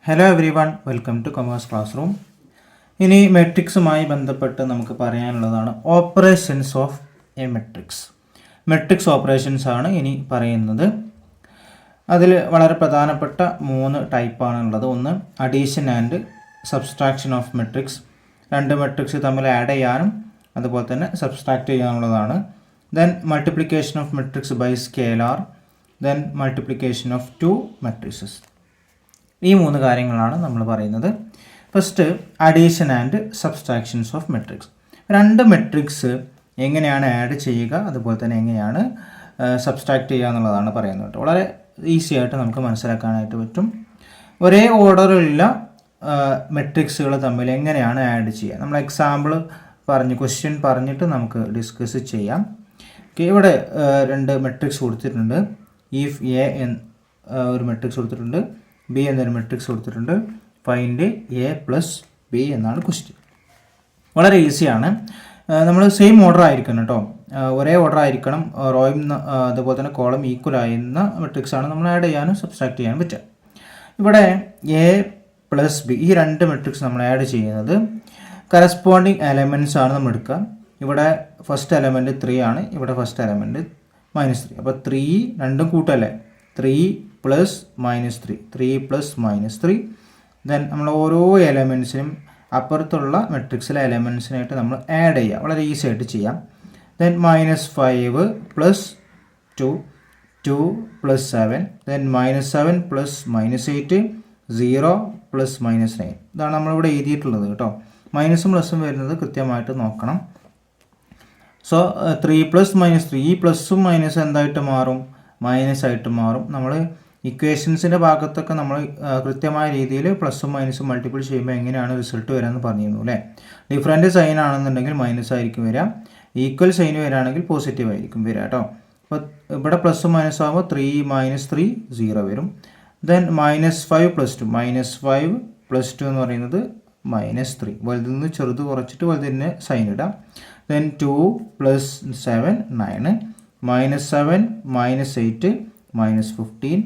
Hello everyone, welcome to commerce classroom. ഇനി മെട്രിക്സുമായി ബന്ധപ്പെട്ട് നമുക്ക് പറയാനുള്ളതാണ് operations of a matrix. Matrix operations ആണ് ഇനി പറയുന്നത്. അതിൽ വളരെ പ്രധാനപ്പെട്ട 3 ടൈപ്പാണ് ഉള്ളത്. ഒന്ന് addition and subtraction of matrix. 2 matrix തമ്മിൽ ആഡ് ചെയ്യാനും അതുപോലെ തന്നെ സബ്സ്ട്രാക്ട് ചെയ്യാനുള്ളതാണ്. Then multiplication of matrix by scalar. Then multiplication of 2 matrices. ഈ 3 കാര്യങ്ങളാണ് നമ്മൾ പറയുന്നത്. First addition and subtractions of matrix. 2 matrix എങ്ങനെയാണ് ആഡ് ചെയ്യുക, അതുപോലെ തന്നെ എങ്ങനെയാണ് സബ്സ്ട്രാക്ട് ചെയ്യുക എന്നുള്ളതാണ് പറയുന്നത്. വളരെ ഈസി ആയിട്ട് നമുക്ക് മനസ്സിലാക്കാനായിട്ട് പറ്റും. ഒരേ ഓർഡറിലുള്ള മെട്രിക്സുകൾ തമ്മിൽ എങ്ങനെയാണ് ആഡ് ചെയ്യുക, നമ്മൾ എക്സാമ്പിൾ ക്വസ്റ്റ്യൻ പറഞ്ഞിട്ട് നമുക്ക് ഡിസ്കസ് ചെയ്യാം. ഇവിടെ 2 മെട്രിക്സ് കൊടുത്തിട്ടുണ്ട്. ഇഫ് എ ഒരു മെട്രിക്സ് കൊടുത്തിട്ടുണ്ട്, ബി എന്നൊരു മെട്രിക്സ് കൊടുത്തിട്ടുണ്ട്. ഫൈൻഡ് എ പ്ലസ് ബി എന്നാണ് ക്വസ്റ്റ്യൻ. വളരെ ഈസിയാണ്. നമ്മൾ സെയിം ഓർഡർ ആയിരിക്കണം കേട്ടോ, ഒരേ ഓർഡർ ആയിരിക്കണം. റോയും അതുപോലെ തന്നെ കോളം ഈക്വൽ ആയിരുന്ന മെട്രിക്സാണ് നമ്മൾ ആഡ് ചെയ്യാനും സബ്സ്ട്രാക്ട് ചെയ്യാനും പറ്റുക. ഇവിടെ എ പ്ലസ് ബി ഈ 2 മെട്രിക്സ് നമ്മൾ ആഡ് ചെയ്യുന്നത് കറസ്പോണ്ടിങ് എലമെൻറ്റ്സ് ആണ് നമ്മൾ എടുക്കുക. ഇവിടെ ഫസ്റ്റ് എലമെൻറ്റ് 3 ആണ്, ഇവിടെ ഫസ്റ്റ് എലമെൻറ്റ് -3. അപ്പോൾ 3 രണ്ടും കൂട്ടല്ലേ, 3 പ്ലസ് -3, 3 പ്ലസ് -3. ദെൻ നമ്മൾ ഓരോ എലമെൻറ്റ്സിനും അപ്പുറത്തുള്ള മെട്രിക്സിലെ എലമെൻറ്റ്സിനായിട്ട് നമ്മൾ ആഡ് ചെയ്യുക. വളരെ ഈസി ആയിട്ട് ചെയ്യാം. Then -5 plus 2, 2 plus 7, then -7 plus -8, 0 plus -9. ഇതാണ് നമ്മളിവിടെ എഴുതിയിട്ടുള്ളത് കേട്ടോ. മൈനസും പ്ലസും വരുന്നത് കൃത്യമായിട്ട് നോക്കണം. സോ 3 പ്ലസ് -3, ഈ പ്ലസും മൈനസും എന്തായിട്ട് മാറും, മൈനസ് ആയിട്ട് മാറും. നമ്മൾ ഇക്വേഷൻസിൻ്റെ ഭാഗത്തൊക്കെ നമ്മൾ കൃത്യമായ രീതിയിൽ പ്ലസും മൈനസും മൾട്ടിപ്പിൾ ചെയ്യുമ്പോൾ എങ്ങനെയാണ് റിസൾട്ട് വരാമെന്ന് പറഞ്ഞിരുന്നു അല്ലേ. ഡിഫറൻറ്റ് സൈൻ ആണെന്നുണ്ടെങ്കിൽ മൈനസ് ആയിരിക്കും വരിക, ഈക്വൽ സൈൻ വരികയാണെങ്കിൽ പോസിറ്റീവ് ആയിരിക്കും വരിക കേട്ടോ. അപ്പോൾ ഇവിടെ പ്ലസും മൈനസും ആകുമ്പോൾ 3 - 3 0 വരും. ദെൻ -5 പ്ലസ് 2, -5 പ്ലസ് 2 എന്ന് പറയുന്നത് -3. വലുതിൽ നിന്ന് ചെറുത് കുറച്ചിട്ട് വലുതിന് സൈൻ ഇടാം. Then 2 plus 7 9, -7 -8 -15,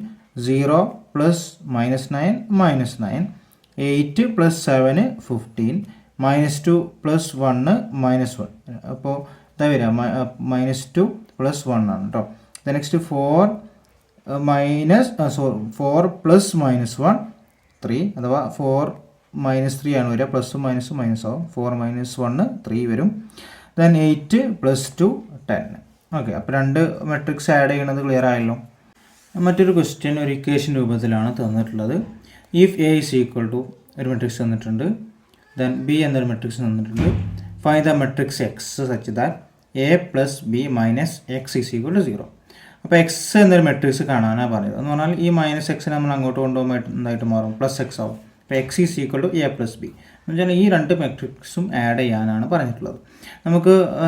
0 plus -9 -9, 8 plus 7 15, -2 plus 1 -1. അപ്പോൾ ഇതാ വരിക -2 പ്ലസ് 1 ആണ് കേട്ടോ. നെക്സ്റ്റ് 4 പ്ലസ് -1 3, അഥവാ 4 -3 ആണ് വരിക. പ്ലസും മൈനസും മൈനസ് ആവും. 4 - 1 3 വരും. Then 8 plus 2 10. ഓക്കെ, അപ്പോൾ 2 മെട്രിക്സ് ആഡ് ചെയ്യണത് ക്ലിയർ ആയല്ലോ. മറ്റൊരു ക്വസ്റ്റ്യൻ ഒരു ഇക്വേഷൻ രൂപത്തിലാണ് തന്നിട്ടുള്ളത്. If A is equal to ഒരു മെട്രിക്സ് തന്നിട്ടുണ്ട്, ദെൻ ബി എന്നൊരു മെട്രിക്സ് തന്നിട്ടുണ്ട്. Find the matrix X such that A plus B minus X is equal to 0. അപ്പോൾ എക്സ് എന്നൊരു മെട്രിക്സ് കാണാനാണ് പറയുന്നത്. എന്ന് പറഞ്ഞാൽ ഈ -x നമ്മൾ അങ്ങോട്ട് കൊണ്ടുപോകുമ്പോൾ എന്തായിട്ട് മാറും, +x ആവും. അപ്പോൾ x is equal to a plus b എന്ന് വെച്ചാൽ ഈ 2 മെട്രിക്സും ആഡ് ചെയ്യാനാണ് പറഞ്ഞിട്ടുള്ളത്.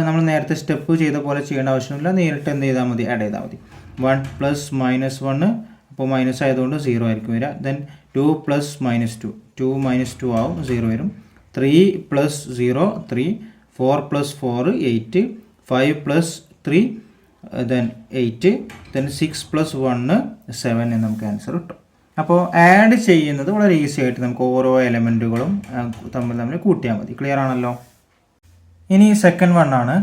നമ്മൾ നേരത്തെ സ്റ്റെപ്പ് ചെയ്ത പോലെ ചെയ്യേണ്ട ആവശ്യമില്ല, നേരിട്ട് എന്ത് ചെയ്താൽ മതി, ആഡ് ചെയ്താൽ മതി. 1 പ്ലസ് -1, അപ്പോൾ മൈനസ് ആയതുകൊണ്ട് 0 ആയിരിക്കും വരിക. ദെൻ 2 പ്ലസ് -2, 2 -2 ആവും, 0 വരും. 3 plus 0 3, 4 plus 4 8, 5 plus 3 then 8, then 6 plus 1 7 എന്ന് നമുക്ക് ആൻസർ കിട്ടും. അപ്പോൾ ആഡ് ചെയ്യുന്നത് വളരെ ഈസി ആയിട്ട് നമുക്ക് ഓരോ എലമെൻറ്റുകളും തമ്മിൽ കൂട്ടിയാൽ മതി. ക്ലിയർ ആണല്ലോ. ഇനി സെക്കൻഡ് വൺ ആണ്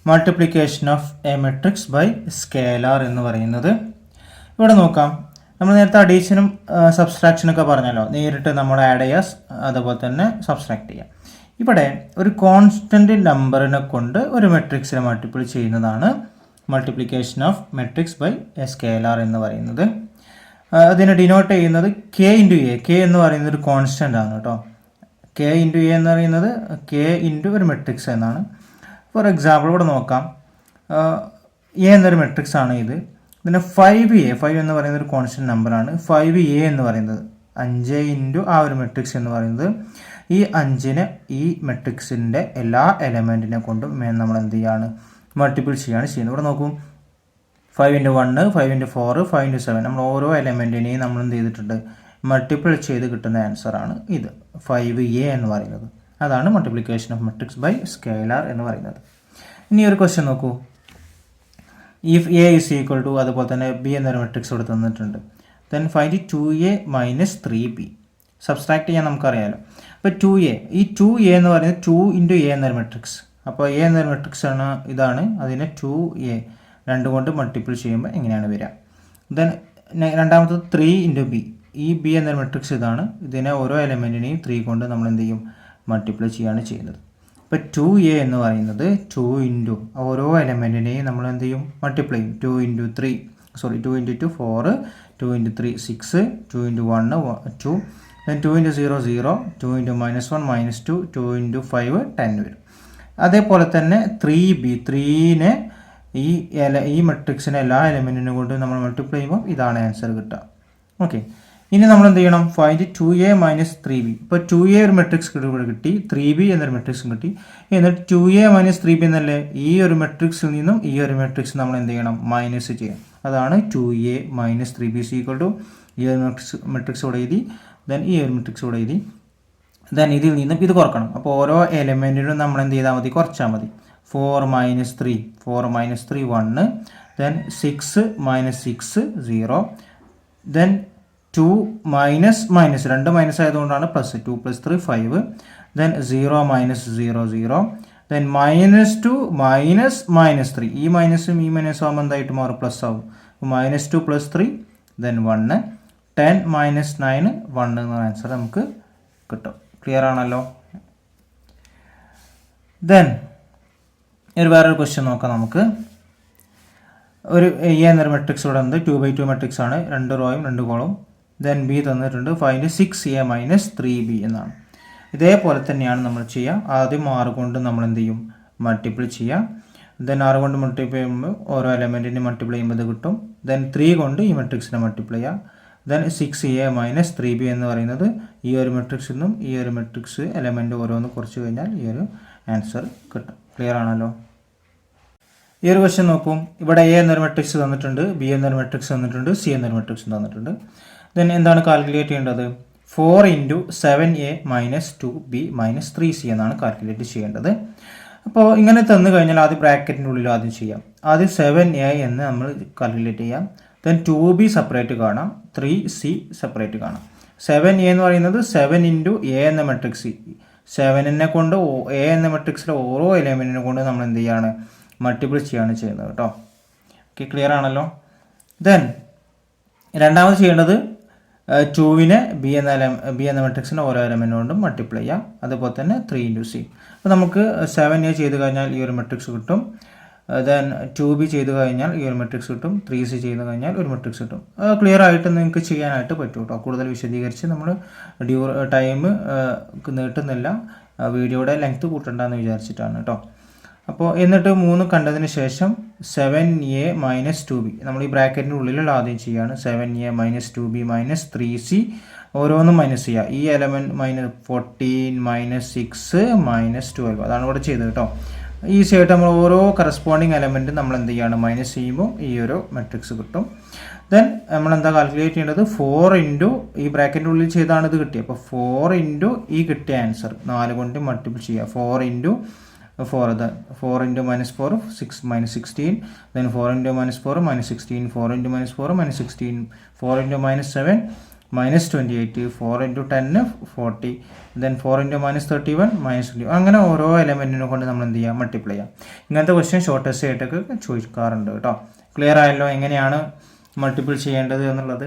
multiplication of a matrix by scalar എന്ന് പറയുന്നത്. ഇവിടെ നോക്കാം, നമ്മൾ നേരത്തെ അഡീഷനും സബ്സ്ട്രാക്ഷനൊക്കെ പറഞ്ഞല്ലോ, നേരിട്ട് നമ്മൾ ആഡ് ചെയ്യുക അതുപോലെ തന്നെ സബ്സ്ട്രാക്ട് ചെയ്യുക. ഇവിടെ ഒരു കോൺസ്റ്റൻറ്റ് നമ്പറിനെ കൊണ്ട് ഒരു മെട്രിക്സിനെ മൾട്ടിപ്പിൾ ചെയ്യുന്നതാണ് multiplication of matrix by a scalar എന്ന് പറയുന്നത്. അതിനെ ഡിനോട്ട് ചെയ്യുന്നത് k ഇൻറ്റു എ. കെ എന്ന് പറയുന്നത് ഒരു കോൺസ്റ്റൻ്റ് ആണ് കേട്ടോ. k ഇൻറ്റു എ എന്ന് പറയുന്നത് k ഇൻറ്റു ഒരു മെട്രിക്സ് എന്നാണ്. ഫോർ എക്സാമ്പിൾ ഇവിടെ നോക്കാം, എ എന്നൊരു മെട്രിക്സ് ആണ് ഇത്. ഇതിന് 5 എന്ന് പറയുന്നത് ഒരു കോൺസ്റ്റൻറ്റ് നമ്പറാണ്. 5a എന്ന് പറയുന്നത് 5 ഇൻറ്റു ആ ഒരു മെട്രിക്സ് എന്ന് പറയുന്നത് ഈ 5നെ ഈ മെട്രിക്സിൻ്റെ എല്ലാ എലമെൻറ്റിനെ കൊണ്ടും നമ്മൾ എന്ത് ചെയ്യാണ്, മൾട്ടിപ്പിൾ ചെയ്യാണ് ചെയ്യുന്നത്. ഇവിടെ നോക്കും, 5 × 1, 5 × 4, 5 × 7. നമ്മൾ ഓരോ എലമെൻറ്റിനെയും നമ്മൾ എന്ത് ചെയ്തിട്ടുണ്ട്, മൾട്ടിപ്പിൾ ചെയ്ത് കിട്ടുന്ന ആൻസറാണ് ഇത് 5a എന്ന് പറയുന്നത്. അതാണ് multiplication of matrix by scalar എന്ന് പറയുന്നത്. ഇനി ഒരു ക്വസ്റ്റ്യൻ നോക്കൂ. If A is equal to, അതുപോലെ തന്നെ ബി എന്നൊരു മെട്രിക്സ് ഇവിടെ തന്നിട്ടുണ്ട്. Then find 2a - 3b subtract ചെയ്യാൻ നമുക്കറിയാമല്ലോ. അപ്പോൾ 2a, ഈ 2a എന്ന് പറയുന്നത് 2 ഇൻറ്റു എ എന്നൊരു മെട്രിക്സ്. അപ്പോൾ എ എന്നൊരു മെട്രിക്സ് ആണ്, ഇതാണ്. അതിനെ 2a 2 കൊണ്ട് മൾട്ടിപ്പിൾ ചെയ്യുമ്പോൾ എങ്ങനെയാണ് വരിക. ദെൻ രണ്ടാമത്തത് 3 ഇൻറ്റു ബി. ഈ ബി എന്നൊരു മെട്രിക്സ് ഇതാണ്. ഇതിനെ ഓരോ എലമെൻറ്റിനെയും 3 കൊണ്ട് നമ്മൾ എന്ത് ചെയ്യും, മൾട്ടിപ്ലൈ ചെയ്യുകയാണ് ചെയ്യുന്നത്. ഇപ്പോൾ 2a എന്ന് പറയുന്നത് 2 ഇൻറ്റു ഓരോ എലമെൻറ്റിനെയും നമ്മൾ എന്ത് ചെയ്യും, മൾട്ടിപ്ലൈ ചെയ്യും. 2 into 2 4, 2 into 3 6, 2 into 1 2, then 2 into 0 0, 2 into -1 -2, 2 into 5 10 വരും. അതേപോലെ തന്നെ 3b, 3നെ ഈ മെട്രിക്സിനെ എല്ലാ എലമെൻറ്റിനെ കൊണ്ട് നമ്മൾ മൾട്ടിപ്ലൈ ചെയ്യുമ്പോൾ ഇതാണ് ആൻസർ കിട്ടുക. ഓക്കെ, ഇനി നമ്മൾ എന്ത് ചെയ്യണം, ഫൈൻഡ് 2a മൈനസ് 3b. ഇപ്പോൾ 2a ഒരു മെട്രിക്സ് ഇവിടെ കിട്ടി, 3b എന്നൊരു മെട്രിക്സ് കിട്ടി. എന്നിട്ട് 2a മൈനസ് 3b എന്നല്ലേ, ഈ ഒരു മെട്രിക്സിൽ നിന്നും ഈ ഒരു മെട്രിക്സ് നമ്മൾ എന്ത് ചെയ്യണം, മൈനസ് ചെയ്യാം. അതാണ് 2a minus 3b equal to ഈ ഒരു മെട്രിക്സ് ഇവിടെ എഴുതി, ദെൻ ഈ ഒരു മെട്രിക്സ് ഇവിടെ എഴുതി, ദെൻ ഇതിൽ നിന്നും ഇത് കുറക്കണം. അപ്പോൾ ഓരോ എലമെൻറ്റിനും നമ്മൾ എന്ത് ചെയ്താൽ മതി, കുറച്ചാൽ മതി. 4 minus 3 1, then 6 minus 6 0, then 2 minus 2 minus ആയതുകൊണ്ടാണ് പ്ലസ്, 2 + 3 5, ദെൻ 0 മൈനസ് 0 0, ദെൻ -2 -3. ഈ മൈനസും ഈ മൈനസും ആകുമ്പോൾ എന്തായിട്ട് മാറും, പ്ലസ് ആവും. -2 + 3, ദെൻ 1, 10 - 9 1 എന്ന ആൻസർ നമുക്ക് കിട്ടും. ക്ലിയർ ആണല്ലോ. ദെൻ വേറൊരു ക്വസ്റ്റ്യൻ നോക്കാം നമുക്ക്. ഒരു എ എന്നൊരു മെട്രിക്സ് ഇവിടെ ഉണ്ട്, 2/2 മെട്രിക്സ് ആണ്, 2 റോയും 2 കോളവും. ദെൻ ബി തന്നിട്ടുണ്ട്, ഫൈൻഡ് 6a മൈനസ് 3b എന്നാണ്. ഇതേപോലെ തന്നെയാണ് നമ്മൾ ചെയ്യുക. ആദ്യം 6 കൊണ്ട് നമ്മൾ എന്ത് ചെയ്യും, മൾട്ടിപ്പിൾ ചെയ്യുക. ദെൻ 6 കൊണ്ട് മൾട്ടിപ്ലൈ ചെയ്യുമ്പോൾ ഓരോ എലമെൻറ്റിനെ മൾട്ടിപ്ലൈ ചെയ്യുമ്പോൾ ഇത് കിട്ടും. ദെൻ 3 കൊണ്ട് ഈ മെട്രിക്സിനെ മൾട്ടിപ്ലൈ ചെയ്യുക. ദെൻ 6a മൈനസ് 3b എന്ന് പറയുന്നത് ഈ ഒരു മെട്രിക്സിൽ നിന്നും ഈ ഒരു മെട്രിക്സ് എലമെൻറ്റ് ഓരോന്ന് കുറച്ച് കഴിഞ്ഞാൽ ഈ ഒരു ആൻസർ കിട്ടും. ക്ലിയർ ആണല്ലോ. ഈ ഒരു ക്വസ്റ്റ്യൻ നോക്കും. ഇവിടെ എ എന്നൊരു മെട്രിക്സ് തന്നിട്ടുണ്ട്, ബി എന്നൊരു മെട്രിക്സ് തന്നിട്ടുണ്ട്, സി എന്നൊരു മെട്രിക്സ് തന്നിട്ടുണ്ട്. ദെൻ എന്താണ് കാൽക്കുലേറ്റ് ചെയ്യേണ്ടത്, 4 into 7a minus 2b minus 3c എന്നാണ് കാൽക്കുലേറ്റ് ചെയ്യേണ്ടത്. അപ്പോൾ ഇങ്ങനെ തന്നു കഴിഞ്ഞാൽ ആദ്യം ബ്രാക്കറ്റിൻ്റെ ഉള്ളിൽ ആദ്യം ചെയ്യാം. ആദ്യം 7a എന്ന് നമ്മൾ കാൽക്കുലേറ്റ് ചെയ്യാം. ദെൻ 2b സെപ്പറേറ്റ് കാണാം, 3c സെപ്പറേറ്റ് കാണാം. 7a എന്ന് പറയുന്നത് 7 ഇൻറ്റു എ എന്ന മെട്രിക്സ്, 7നെ കൊണ്ട് എ എന്ന മെട്രിക്സിലെ ഓരോ എലമെൻറ്റിനെ കൊണ്ട് നമ്മൾ എന്ത് ചെയ്യാണ്, മൾട്ടിപ്പിൾ ചെയ്യാണ് ചെയ്യുന്നത് കേട്ടോ. ഓക്കെ, ക്ലിയർ ആണല്ലോ. ദെൻ രണ്ടാമത് ചെയ്യേണ്ടത് 2വിനെ ബി എന്ന മെട്രിക്സിന് ഓരോ എലമെൻറ്റ് കൊണ്ടും മൾട്ടിപ്ലൈ ചെയ്യാം. അതുപോലെ തന്നെ 3 ഇൻറ്റു c. അപ്പോൾ നമുക്ക് 7a ചെയ്ത് കഴിഞ്ഞാൽ ഈ ഒരു മെട്രിക്സ് കിട്ടും. ദെൻ 2b ചെയ്ത് കഴിഞ്ഞാൽ ഈ ഒരു മെട്രിക്സ് കിട്ടും. 3c ചെയ്ത് കഴിഞ്ഞാൽ ഒരു മെട്രിക്സ് കിട്ടും. ക്ലിയർ ആയിട്ട് നിങ്ങൾക്ക് ചെയ്യാനായിട്ട് പറ്റും കേട്ടോ. കൂടുതൽ വിശദീകരിച്ച് നമ്മൾ ടൈം നീട്ടുന്നില്ല, വീഡിയോയുടെ ലെങ്ത്ത് കൂട്ടണ്ടെന്ന് വിചാരിച്ചിട്ടാണ് കേട്ടോ. അപ്പോൾ എന്നിട്ട് 3 കണ്ടതിന് ശേഷം 7a മൈനസ് 2b നമ്മൾ ഈ ബ്രാക്കറ്റിൻ്റെ ഉള്ളിലുള്ള ആദ്യം ചെയ്യുകയാണ്. 7a minus 2b minus 3c ഓരോന്നും മൈനസ് ചെയ്യുക. ഈ എലമെൻറ്റ് -14 -6 -12 അതാണ് ഇവിടെ ചെയ്തത് കേട്ടോ. ഈസി ആയിട്ട് നമ്മൾ ഓരോ കറസ്പോണ്ടിങ് എലമെൻറ്റ് നമ്മൾ എന്ത് ചെയ്യുകയാണ്, മൈനസ് ചെയ്യുമ്പോൾ ഈ ഒരു മെട്രിക്സ് കിട്ടും. ദെൻ നമ്മൾ എന്താ കാൽക്കുലേറ്റ് ചെയ്യേണ്ടത്, 4 ഇൻറ്റു ഈ ബ്രാക്കറ്റിൻ്റെ ഉള്ളിൽ ചെയ്താണ് ഇത് കിട്ടിയത്. അപ്പോൾ 4 ഇൻറ്റു ഈ കിട്ടിയ ആൻസർ 4 കൊണ്ട് മൾട്ടിപ്പിൾ ചെയ്യുക. 4 into 4 -4 6 -16, then 4 into -4 -16, 4 into -4 -16, 4 into -7 -28, 4 into 10 40, then 4 into -31 -20. അങ്ങനെ ഓരോ എലമെൻറ്റിനെ കൊണ്ട് നമ്മൾ എന്ത് ചെയ്യുക, മൾട്ടിപ്ലൈ ചെയ്യാം. ഇങ്ങനത്തെ ക്വസ്റ്റ്യൻ ഷോർട്ടസ്റ്റ് ആയിട്ടൊക്കെ ചോദിക്കാറുണ്ട് കേട്ടോ. ക്ലിയർ ആയല്ലോ എങ്ങനെയാണ് മൾട്ടിപ്പിൾ ചെയ്യേണ്ടത് എന്നുള്ളത്.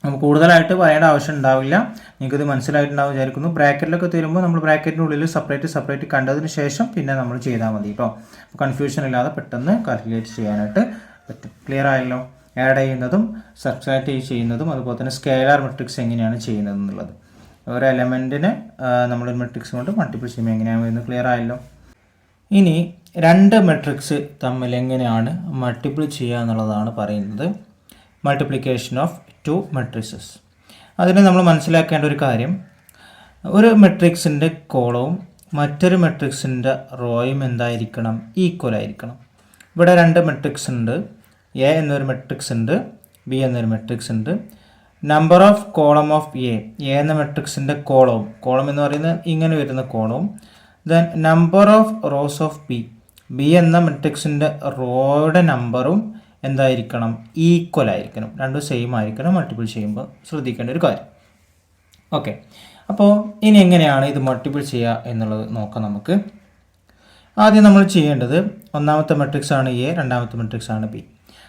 നമുക്ക് കൂടുതലായിട്ട് പറയേണ്ട ആവശ്യം ഉണ്ടാവില്ല, നിങ്ങൾക്കിത് മനസ്സിലായിട്ടുണ്ടാവും വിചാരിക്കുന്നു. ബ്രാക്കറ്റിലൊക്കെ തരുമ്പോൾ നമ്മൾ ബ്രാക്കറ്റിൻ്റെ ഉള്ളിൽ സെപ്പറേറ്റ് കണ്ടതിന് ശേഷം പിന്നെ നമ്മൾ ചെയ്താൽ മതി കേട്ടോ. അപ്പോൾ കൺഫ്യൂഷൻ ഇല്ലാതെ പെട്ടെന്ന് കാൽക്കുലേറ്റ് ചെയ്യാനായിട്ട് പറ്റും. ക്ലിയർ ആയല്ലോ. ആഡ് ചെയ്യുന്നതും സബ്സ്ട്രാക്ട് ചെയ്യുന്നതും അതുപോലെ തന്നെ സ്കെയിലാർ മെട്രിക്സ് എങ്ങനെയാണ് ചെയ്യുന്നത് എന്നുള്ളത്. ഒരു എലമെൻറ്റിനെ നമ്മളൊരു മെട്രിക്സ് കൊണ്ട് മൾട്ടിപ്പിൾ ചെയ്യുമ്പോൾ എങ്ങനെയാണ് വരുന്നത്. ക്ലിയർ ആയല്ലോ. ഇനി 2 മെട്രിക്സ് തമ്മിൽ എങ്ങനെയാണ് മൾട്ടിപ്പിൾ ചെയ്യുക എന്നുള്ളതാണ് പറയുന്നത്. Multiplication of 2 matrixes. അതിന് നമ്മൾ മനസ്സിലാക്കേണ്ട ഒരു കാര്യം, ഒരു മെട്രിക്സിൻ്റെ കോളവും മറ്റൊരു മെട്രിക്സിൻ്റെ റോയും എന്തായിരിക്കണം, ഈക്വൽ ആയിരിക്കണം. ഇവിടെ 2 മെട്രിക്സ് ഉണ്ട്. എ എന്നൊരു മെട്രിക്സ് ഉണ്ട്, ബി എന്നൊരു മെട്രിക്സ് ഉണ്ട്. Number of column of A എന്ന മെട്രിക്സിൻ്റെ കോളം എന്ന് പറയുന്നത് ഇങ്ങനെ വരുന്ന കോളവും, then number of rows of B എന്ന മെട്രിക്സിൻ്റെ റോയുടെ നമ്പറും എന്തായിരിക്കണം, ഈക്വൽ ആയിരിക്കണം. രണ്ടും സെയിം ആയിരിക്കണം മൾട്ടിപ്പിൾ ചെയ്യുമ്പോൾ ശ്രദ്ധിക്കേണ്ട ഒരു കാര്യം. ഓക്കെ, അപ്പോൾ ഇനി എങ്ങനെയാണ് ഇത് മൾട്ടിപ്പിൾ ചെയ്യുക എന്നുള്ളത് നോക്കാം നമുക്ക്. ആദ്യം നമ്മൾ ചെയ്യേണ്ടത് ഒന്നാമത്തെ മെട്രിക്സ് ആണ് എ, രണ്ടാമത്തെ മെട്രിക്സ് ആണ് ബി.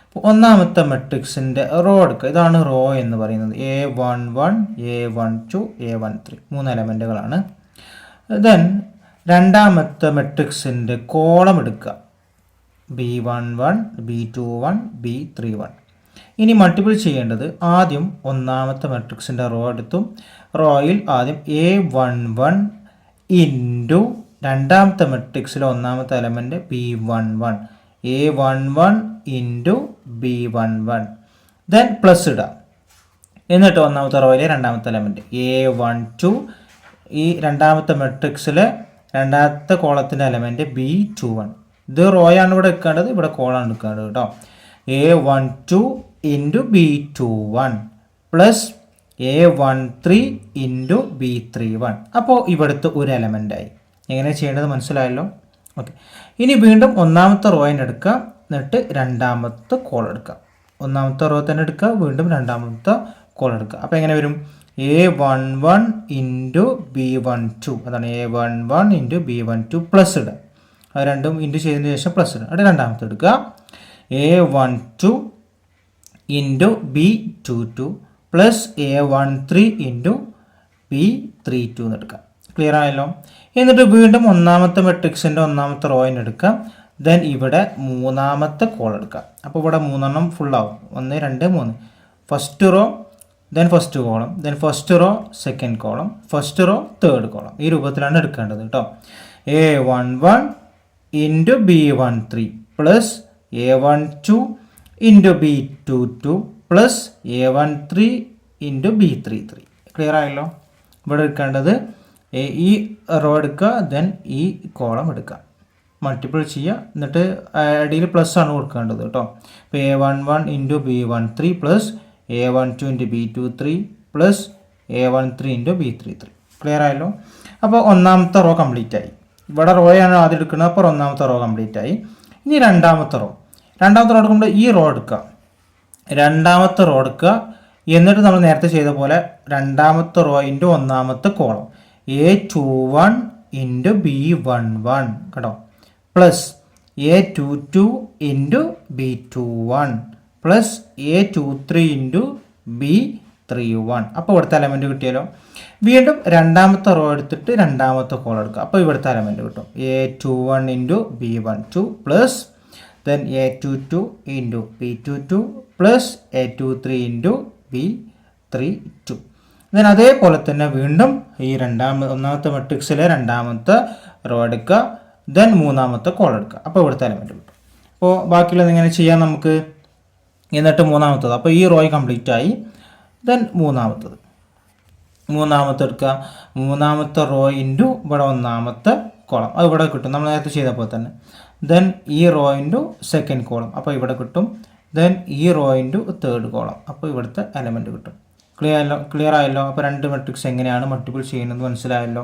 അപ്പോൾ ഒന്നാമത്തെ മെട്രിക്സിൻ്റെ റോ എടുക്കുക. ഇതാണ് റോ എന്ന് പറയുന്നത്. A11, A12, A13 3 എലമെൻറ്റുകളാണ്. ദെൻ രണ്ടാമത്തെ മെട്രിക്സിൻ്റെ കോളം എടുക്കുക. B11, B21, B31. ഇനി മൾട്ടിപ്പിൾ ചെയ്യേണ്ടത് ആദ്യം ഒന്നാമത്തെ മെട്രിക്സിൻ്റെ റോ എടുത്തു. റോയിൽ ആദ്യം A11 ഇൻറ്റു രണ്ടാമത്തെ മെട്രിക്സിലെ ഒന്നാമത്തെ element B11, A11 into B11. Then plus ഇടാം. എന്നിട്ട് ഒന്നാമത്തെ റോയിലെ രണ്ടാമത്തെ എലമെൻറ്റ് A12, ഈ രണ്ടാമത്തെ മെട്രിക്സിലെ രണ്ടാമത്തെ കോളത്തിൻ്റെ എലമെൻറ്റ് B21. ഇത് റോയാണ് ഇവിടെ എടുക്കേണ്ടത്, ഇവിടെ കോളാണ് എടുക്കേണ്ടത് കേട്ടോ. A12 into B21 plus A13 into B31. അപ്പോൾ ഇവിടുത്തെ ഒരു എലമെൻ്റായി. എങ്ങനെ ചെയ്യേണ്ടത് മനസ്സിലായല്ലോ. ഓക്കെ, ഇനി വീണ്ടും ഒന്നാമത്തെ റോയിനെ എടുക്കുക, എന്നിട്ട് രണ്ടാമത്തെ കോൾ എടുക്കുക. ഒന്നാമത്തെ റോ തന്നെ എടുക്കുക, വീണ്ടും രണ്ടാമത്തെ കോൾ എടുക്കുക. അപ്പോൾ എങ്ങനെ വരും? A11 ഇൻറ്റു B12, അതാണ് A11 ഇൻറ്റു B12 പ്ലസ് ഇടുക. അത് രണ്ടും ഇൻറ്റു ചെയ്തതിന് ശേഷം പ്ലസ് ഇടുക. അവിടെ രണ്ടാമത്തെ എടുക്കുക, A12 into B22 plus A13 into B32 എന്ന് എടുക്കുക. ക്ലിയർ ആയല്ലോ. എന്നിട്ട് വീണ്ടും ഒന്നാമത്തെ മെട്രിക്സിൻ്റെ ഒന്നാമത്തെ റോയിന് എടുക്കുക. ദെൻ ഇവിടെ മൂന്നാമത്തെ കോൾ എടുക്കുക. അപ്പോൾ ഇവിടെ 3 ഫുള്ളാവും. 1, 2, 3. First row, then first column, then first row second column, first row third column. ഈ രൂപത്തിലാണ് എടുക്കേണ്ടത് കേട്ടോ. A11 into B13 plus A12 into B22 plus A13 into B33. Clear ആയല്ലോ. ഇവിടെ എടുക്കേണ്ടത് ഈ റോ എടുക്കുക, ദെൻ ഈ കോളം എടുക്കുക, മൾട്ടിപ്പിൾ ചെയ്യുക, എന്നിട്ട് അടിയിൽ പ്ലസ് ആണ് കൊടുക്കേണ്ടത് കേട്ടോ. ഇപ്പോൾ A11 into B13 plus A12 into B23 plus A13 into B33. Clear ആയല്ലോ. അപ്പോൾ ഒന്നാമത്തെ റോ കംപ്ലീറ്റ് ആയി. ഇവിടെ റോയാണ് ആദ്യം എടുക്കുന്നത്, അപ്പോൾ ഒന്നാമത്തെ റോ കംപ്ലീറ്റ് ആയി. ഇനി രണ്ടാമത്തെ റോ എടുക്കുമ്പോൾ ഈ റോ എടുക്കുക, രണ്ടാമത്തെ റോ എടുക്കുക, എന്നിട്ട് നമ്മൾ നേരത്തെ ചെയ്ത പോലെ രണ്ടാമത്തെ റോ ഇൻറ്റു ഒന്നാമത്തെ കോളം A21 ഇൻറ്റു B11 കേട്ടോ, plus A22 into B21 plus A23 into B31. അപ്പോൾ ഇവിടുത്തെ എലമെൻറ്റ് കിട്ടിയാലോ. വീണ്ടും രണ്ടാമത്തെ റോ എടുത്തിട്ട് രണ്ടാമത്തെ കോളം എടുക്കുക. അപ്പോൾ ഇവിടുത്തെ എലമെൻറ്റ് കിട്ടും. A21 into B12 plus then A22 into B22 plus A23 into B32. Then അതേപോലെ തന്നെ വീണ്ടും ഈ ഒന്നാമത്തെ മെട്രിക്സിലെ രണ്ടാമത്തെ റോ എടുക്കുക, ദെൻ മൂന്നാമത്തെ കോൾ എടുക്കുക. അപ്പോൾ ഇവിടുത്തെ എലമെൻറ്റ് കിട്ടും. അപ്പോൾ ബാക്കിയുള്ളത് എങ്ങനെ ചെയ്യാം നമുക്ക്. എന്നിട്ട് മൂന്നാമത്തത്, അപ്പോൾ ഈ റോയ് കംപ്ലീറ്റ് ആയി. ദെൻ മൂന്നാമത്തെ എടുക്കുക, മൂന്നാമത്തെ റോ ഇൻറ്റു ഇവിടെ ഒന്നാമത്തെ കോളം, അത് ഇവിടെ കിട്ടും നമ്മൾ നേരത്തെ ചെയ്തപ്പോൾ തന്നെ. ദെൻ ഈ റോ ഇൻറ്റു സെക്കൻഡ് കോളം, അപ്പോൾ ഇവിടെ കിട്ടും. ദെൻ ഈ റോ ഇൻറ്റു തേർഡ് കോളം, അപ്പോൾ ഇവിടുത്തെ എലമെൻറ്റ് കിട്ടും. ക്ലിയർ ആയല്ലോ. അപ്പോൾ രണ്ട് മെട്രിക്സ് എങ്ങനെയാണ് മൾട്ടിപ്പിൾ ചെയ്യുന്നത് മനസ്സിലായല്ലോ.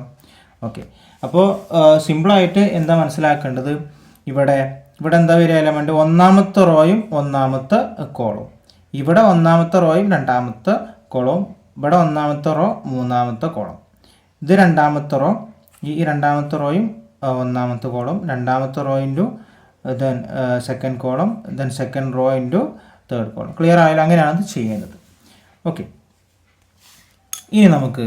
ഓക്കെ, അപ്പോൾ സിമ്പിളായിട്ട് എന്താ മനസ്സിലാക്കേണ്ടത്, ഇവിടെ എന്താ വരിക എലമെൻറ്റ്, ഒന്നാമത്തെ റോയും ഒന്നാമത്തെ കോളവും, ഇവിടെ ഒന്നാമത്തെ റോയും രണ്ടാമത്തെ കോളവും, ഇവിടെ ഒന്നാമത്തെ റോ മൂന്നാമത്തെ കോളം, ഇത് രണ്ടാമത്തെ റോ, ഈ രണ്ടാമത്തെ റോയും ഒന്നാമത്തെ കോളം, രണ്ടാമത്തെ rho into then second column, then second rho into third column. Clear ആയാലും അങ്ങനെയാണ് ഇത് ചെയ്യുന്നത്. ഓക്കെ, ഇനി നമുക്ക്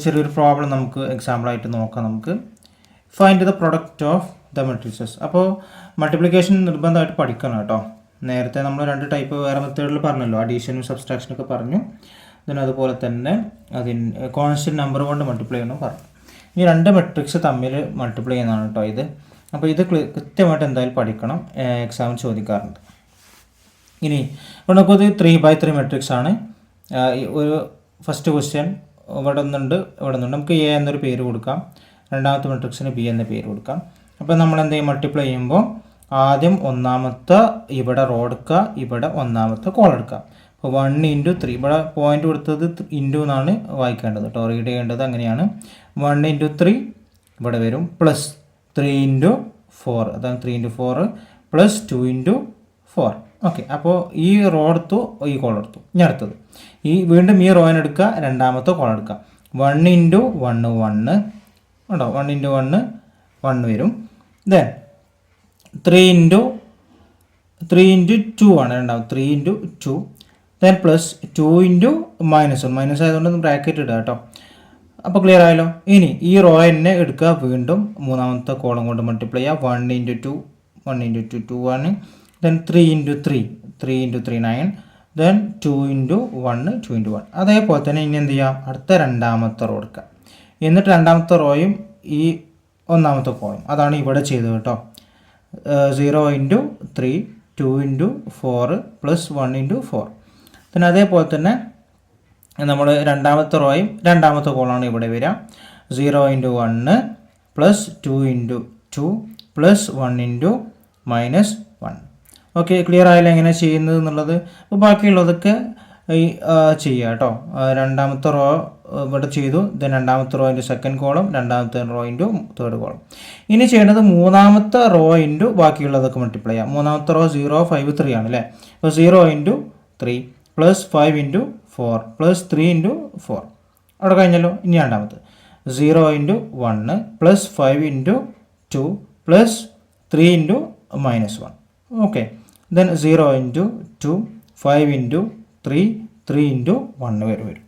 ചെറിയൊരു പ്രോബ്ലം നമുക്ക് എക്സാമ്പിളായിട്ട് നോക്കാം. നമുക്ക് find the product of the matrixes. അപ്പോൾ മൾട്ടിപ്ലിക്കേഷൻ നിർബന്ധമായിട്ട് പഠിക്കണം കേട്ടോ. നേരത്തെ നമ്മൾ രണ്ട് ടൈപ്പ് വേറെ മെത്തേഡിൽ പറഞ്ഞല്ലോ, അഡീഷനും സബ്സ്ട്രാക്ഷനൊക്കെ പറഞ്ഞു. അതുപോലെ തന്നെ കോൺസ്റ്റൻറ്റ് നമ്പർ കൊണ്ട് മൾട്ടിപ്ലൈ ചെയ്യണം പറഞ്ഞു. ഈ രണ്ട് മെട്രിക്സ് തമ്മിൽ മൾട്ടിപ്ലൈ ചെയ്യുന്നതാണ് കേട്ടോ ഇത്. അപ്പോൾ ഇത് കൃത്യമായിട്ട് എന്തായാലും പഠിക്കണം, എക്സാമിന് ചോദിക്കാറുണ്ട്. ഇനി ഇപ്പോൾ നമുക്കത് 3x3 മെട്രിക്സ് ആണ്. ഒരു ഫസ്റ്റ് ക്വസ്റ്റ്യൻ ഇവിടെ ഒന്നുണ്ട്, നമുക്ക് എ എന്നൊരു പേര് കൊടുക്കാം, രണ്ടാമത്തെ മെട്രിക്സിന് ബി എന്ന പേര് കൊടുക്കാം. അപ്പോൾ നമ്മൾ എന്ത് ചെയ്യും, മൾട്ടിപ്ലൈ ചെയ്യുമ്പോൾ ആദ്യം ഒന്നാമത്തെ ഇവിടെ റോ എടുക്കുക, ഇവിടെ ഒന്നാമത്തെ കോൾ എടുക്കുക. അപ്പോൾ 1 × 3, ഇവിടെ പോയിന്റ് കൊടുത്തത് ഇൻറ്റു എന്നാണ് വായിക്കേണ്ടത് കേട്ടോ, റീഡ് ചെയ്യേണ്ടത് അങ്ങനെയാണ്. 1 × 3 ഇവിടെ വരും, പ്ലസ് 3 × 4, അതാണ് 3 × 4 പ്ലസ് 2 × 4. ഓക്കെ, അപ്പോൾ ഈ റോ എടുത്തു, ഈ കോളം എടുത്തു. ഇനി അടുത്തത് വീണ്ടും ഈ റോയിന് എടുക്കുക, രണ്ടാമത്തെ കോളം എടുക്കുക. 1 × 1 1 ഉണ്ടോ, 1 × 1 1 വരും. ദെൻ 3 × 2 ആണ് രണ്ടാമത്, 3 × 2. ദെൻ പ്ലസ് 2 × -1 മൈനസ് ആയതുകൊണ്ട് ബ്രാക്കറ്റ് ഇടുക കേട്ടോ. അപ്പോൾ ക്ലിയർ ആയല്ലോ. ഇനി ഈ റോ തന്നെ എടുക്കുക, വീണ്ടും മൂന്നാമത്തെ കോളം കൊണ്ട് മൾട്ടിപ്ലൈ ചെയ്യുക. 1 × 2 1 × 2 2 ആണ്. ദെൻ 3 × 3 3 × 3 9. ദെൻ 2 × 1 2 × 1. അതേപോലെ തന്നെ ഇനി എന്ത് ചെയ്യാം, അടുത്ത രണ്ടാമത്തെ റോ എടുക്കുക. എന്നിട്ട് രണ്ടാമത്തെ റോയും ഈ ഒന്നാമത്തെ കോളം അതാണ് ഇവിടെ ചെയ്തത് കേട്ടോ. 0 × 3 2 × 4 പ്ലസ് 1 × 4. പിന്നെ അതേപോലെ തന്നെ നമ്മൾ രണ്ടാമത്തെ റോയും രണ്ടാമത്തെ കോളമാണ് ഇവിടെ വരിക. 0 × 1 പ്ലസ് 2 × 2 പ്ലസ് 1 × -1. ഓക്കെ, ക്ലിയർ ആയില്ല എങ്ങനെ ചെയ്യുന്നത് എന്നുള്ളത്. അപ്പോൾ ബാക്കിയുള്ളതൊക്കെ ചെയ്യുക കേട്ടോ. രണ്ടാമത്തെ റോ ഇവിടെ ചെയ്തു. ദെൻ രണ്ടാമത്തെ റോയിൻ്റെ സെക്കൻഡ് കോളം, രണ്ടാമത്തെ റോയിൻ്റെ തേർഡ് കോളം. ഇനി ചെയ്യേണ്ടത് മൂന്നാമത്തെ റോ ഇൻറ്റു ബാക്കിയുള്ളതൊക്കെ മൾട്ടിപ്ലൈ ചെയ്യാം. മൂന്നാമത്തെ റോ 0 5 3 ആണ് അല്ലേ. അപ്പോൾ 0 × 3 പ്ലസ് 5 × 4 പ്ലസ് 3 × 4 അവിടെ കഴിഞ്ഞല്ലോ. ഇനി രണ്ടാമത്തെ 0 × 1 പ്ലസ് 5 × 2 പ്ലസ് 3 × -1. ഓക്കെ, ദെൻ 0 × 2 5 × 3 3 × 1 വരും.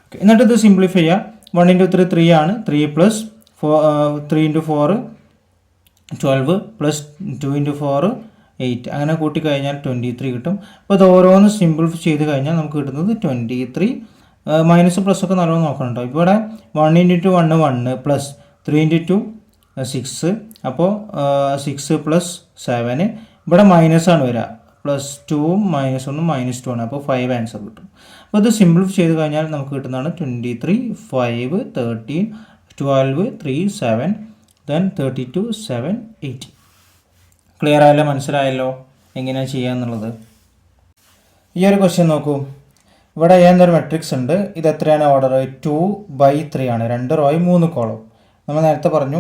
ഓക്കെ, എന്നിട്ട് ഇത് സിംപ്ലിഫൈ ചെയ്യുക. 1 × 3 3 ആണ്. 3 പ്ലസ് 3 × 4 12 പ്ലസ് 2 × 4 8. അങ്ങനെ കൂട്ടിക്കഴിഞ്ഞാൽ 23 കിട്ടും. അപ്പോൾ ഇത് ഓരോന്ന് സിംപ്ലിഫൈ ചെയ്ത് കഴിഞ്ഞാൽ നമുക്ക് കിട്ടുന്നത് 23. മൈനസ് പ്ലസ് ഒക്കെ നല്ലോണം നോക്കണം കേട്ടോ. ഇവിടെ 1 × 2 1 1 പ്ലസ് 3 × 2 6. അപ്പോൾ 6 പ്ലസ് 7. ഇവിടെ മൈനസാണ് വരിക. പ്ലസ് 2ഉം -1ഉം -2 ആണ്. അപ്പോൾ 5 ആൻസർ കിട്ടും. അപ്പോൾ ഇത് സിംപ്ലിഫൈ ചെയ്ത് കഴിഞ്ഞാൽ നമുക്ക് കിട്ടുന്നതാണ് 23 5 13 12 3 7 ദെൻ 32 7 8. ക്ലിയർ ആയല്ലോ, മനസ്സിലായല്ലോ എങ്ങനെയാണ് ചെയ്യുക എന്നുള്ളത്. ഈ ഒരു ക്വസ്റ്റ്യൻ നോക്കൂ. ഇവിടെ എന്നൊരു മെട്രിക്സ് ഉണ്ട്. ഇത് എത്രയാണ് ഓർഡർ? 2/3 ആണ്. 2 റോയും 3 കോളവും. നമ്മൾ നേരത്തെ പറഞ്ഞു